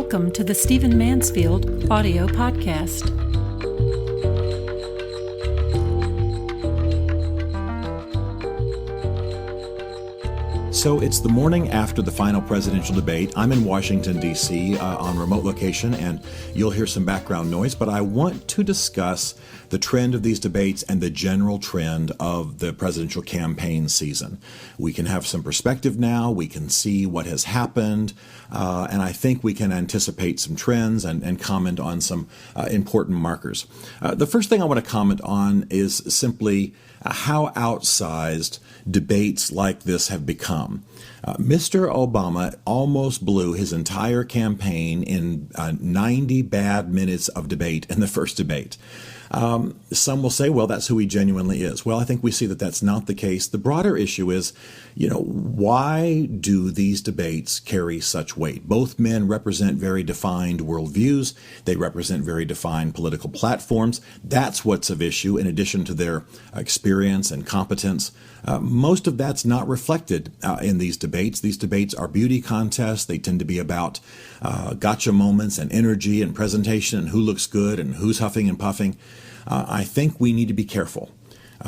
Welcome to the Stephen Mansfield audio podcast. So it's the morning after the final presidential debate. I'm in Washington, D.C. On remote location, and you'll hear some background noise, but I want to discuss the trend of these debates and the general trend of the presidential campaign season. We can have some perspective now. We can see what has happened, and I think we can anticipate some trends and comment on some important markers. The first thing I want to comment on is simply how outsized debates like this have become. Mr. Obama almost blew his entire campaign in 90 bad minutes of debate in the first debate. Some will say, well, that's who he genuinely is. Well, I think we see that that's not the case. The broader issue is, why do these debates carry such weight? Both men represent very defined worldviews. They represent very defined political platforms. That's what's of issue, in addition to their experience and competence. Most of that's not reflected in these debates. These debates are beauty contests. They tend to be about gotcha moments and energy and presentation and who looks good and who's huffing and puffing. I think we need to be careful.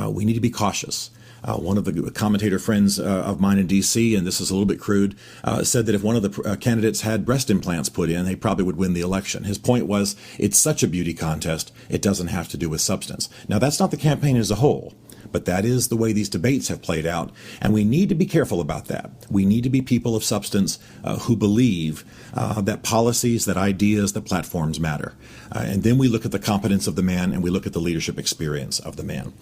We need to be cautious. One of the commentator friends of mine in D.C., and this is a little bit crude, said that if one of the candidates had breast implants put in, they probably would win the election. His point was, it's such a beauty contest, it doesn't have to do with substance. Now, that's not the campaign as a whole, but that is the way these debates have played out, and we need to be careful about that. We need to be people of substance who believe that policies, that ideas, that platforms matter. And then we look at the competence of the man, and we look at the leadership experience of the man.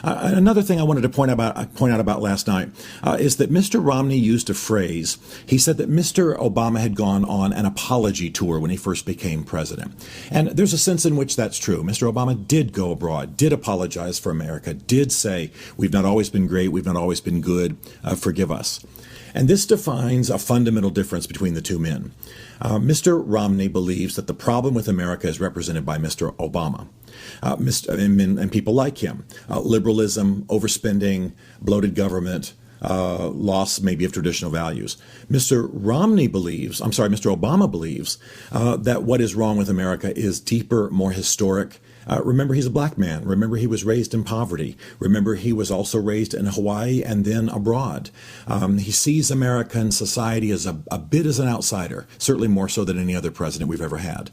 Another thing I wanted to point out about last night is that Mr. Romney used a phrase. He said that Mr. Obama had gone on an apology tour when he first became president. And there's a sense in which that's true. Mr. Obama did go abroad, did apologize for America, did say, we've not always been great, we've not always been good, forgive us. And this defines a fundamental difference between the two men. Mr. Romney believes that the problem with America is represented by Mr. Obama. And people like him. Liberalism, overspending, bloated government, loss maybe of traditional values. Mr. Obama believes that what is wrong with America is deeper, more historic. Remember, he's a black man. Remember, he was raised in poverty. Remember, he was also raised in Hawaii and then abroad. He sees American society as a bit as an outsider, certainly more so than any other president we've ever had.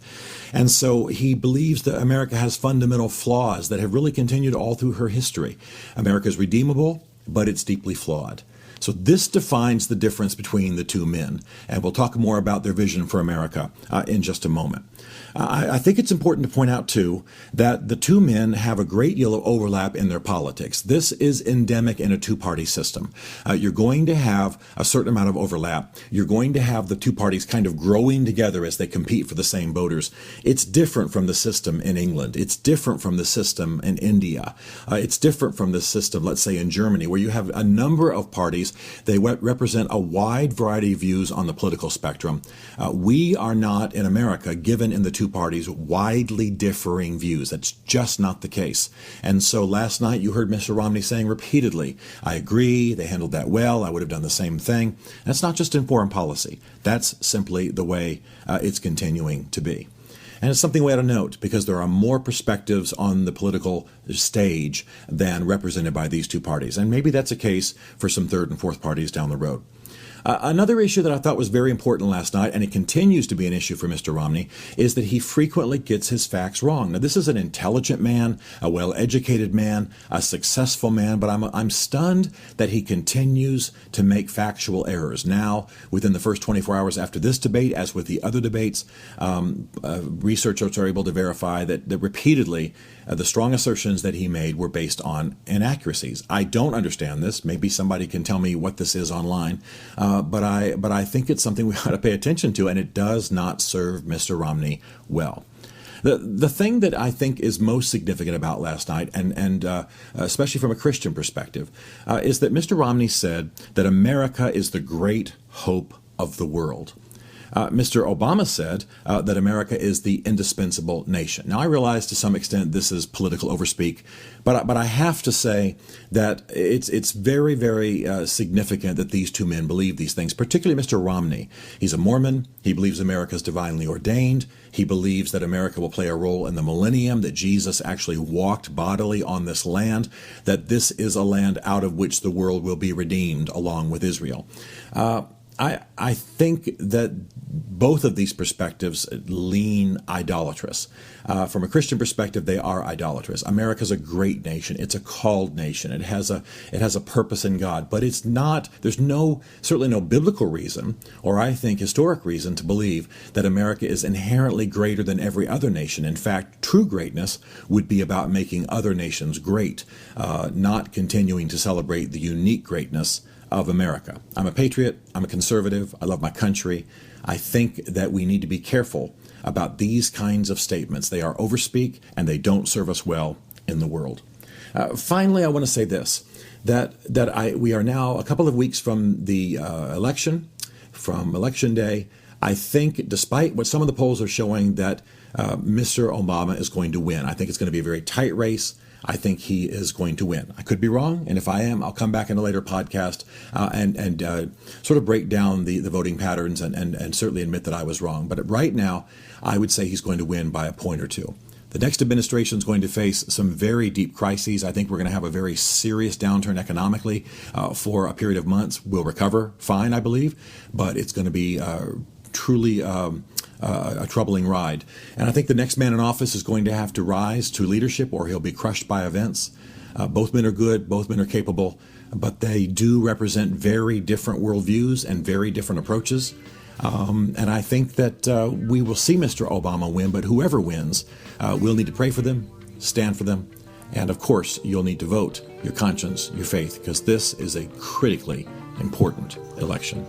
And so he believes that America has fundamental flaws that have really continued all through her history. America is redeemable, but it's deeply flawed. So this defines the difference between the two men, and we'll talk more about their vision for America in just a moment. I think it's important to point out, too, that the two men have a great deal of overlap in their politics. This is endemic in a two-party system. You're going to have a certain amount of overlap. You're going to have the two parties kind of growing together as they compete for the same voters. It's different from the system in England. It's different from the system in India. It's different from the system, let's say, in Germany, where you have a number of parties. They represent a wide variety of views on the political spectrum. We are not, in America, given in the two parties widely differing views. That's just not the case. And so last night you heard Mr. Romney saying repeatedly, I agree, they handled that well, I would have done the same thing. That's not just in foreign policy. That's simply the way it's continuing to be. And it's something we ought to note because there are more perspectives on the political stage than represented by these two parties. And maybe that's a case for some third and fourth parties down the road. Another issue that I thought was very important last night, and it continues to be an issue for Mr. Romney, is that he frequently gets his facts wrong. Now, this is an intelligent man, a well-educated man, a successful man, but I'm stunned that he continues to make factual errors. Now, within the first 24 hours after this debate, as with the other debates, researchers are able to verify that repeatedly the strong assertions that he made were based on inaccuracies. I don't understand this. Maybe somebody can tell me what this is online. But I think it's something we ought to pay attention to, and it does not serve Mr. Romney well. The thing that I think is most significant about last night, and especially from a Christian perspective, is that Mr. Romney said that America is the great hope of the world. Mr. Obama said that America is the indispensable nation. Now, I realize to some extent this is political overspeak, but I have to say that it's very, very significant that these two men believe these things, particularly Mr. Romney. He's a Mormon. He believes America is divinely ordained. He believes that America will play a role in the millennium, that Jesus actually walked bodily on this land, that this is a land out of which the world will be redeemed along with Israel. I think that both of these perspectives lean idolatrous. From a Christian perspective, they are idolatrous. America's a great nation. It's a called nation. It has a purpose in God, but it's not. There's certainly no biblical reason, or I think historic reason, to believe that America is inherently greater than every other nation. In fact, true greatness would be about making other nations great, not continuing to celebrate the unique greatness of America. I'm a patriot. I'm a conservative. I love my country. I think that we need to be careful about these kinds of statements. They are overspeak, and they don't serve us well in the world. Finally, I want to say this, that we are now a couple of weeks from the election, from Election Day. I think, despite what some of the polls are showing, that Mr. Obama is going to win. I think it's going to be a very tight race. I think he is going to win. I could be wrong, and if I am, I'll come back in a later podcast and sort of break down the voting patterns and certainly admit that I was wrong. But right now, I would say he's going to win by a point or two. The next administration is going to face some very deep crises. I think we're going to have a very serious downturn economically for a period of months. We'll recover fine, I believe, but it's going to be truly a troubling ride. And I think the next man in office is going to have to rise to leadership, or he'll be crushed by events. Both men are good, both men are capable, but they do represent very different worldviews and very different approaches. And I think that we will see Mr. Obama win, but whoever wins, we'll need to pray for them, stand for them, and of course, you'll need to vote your conscience, your faith, because this is a critically important election.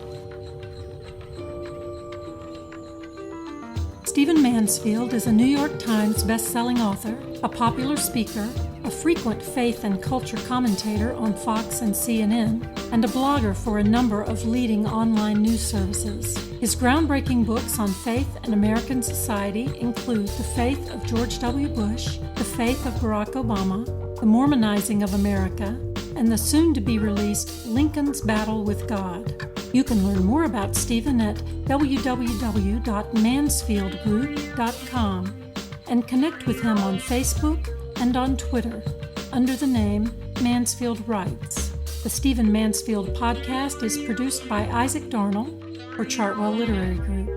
Stephen Mansfield is a New York Times best-selling author, a popular speaker, a frequent faith and culture commentator on Fox and CNN, and a blogger for a number of leading online news services. His groundbreaking books on faith and American society include The Faith of George W. Bush, The Faith of Barack Obama, The Mormonizing of America, and the soon-to-be-released Lincoln's Battle with God. You can learn more about Stephen at www.mansfieldgroup.com and connect with him on Facebook and on Twitter under the name Mansfield Writes. The Stephen Mansfield podcast is produced by Isaac Darnell for Chartwell Literary Group.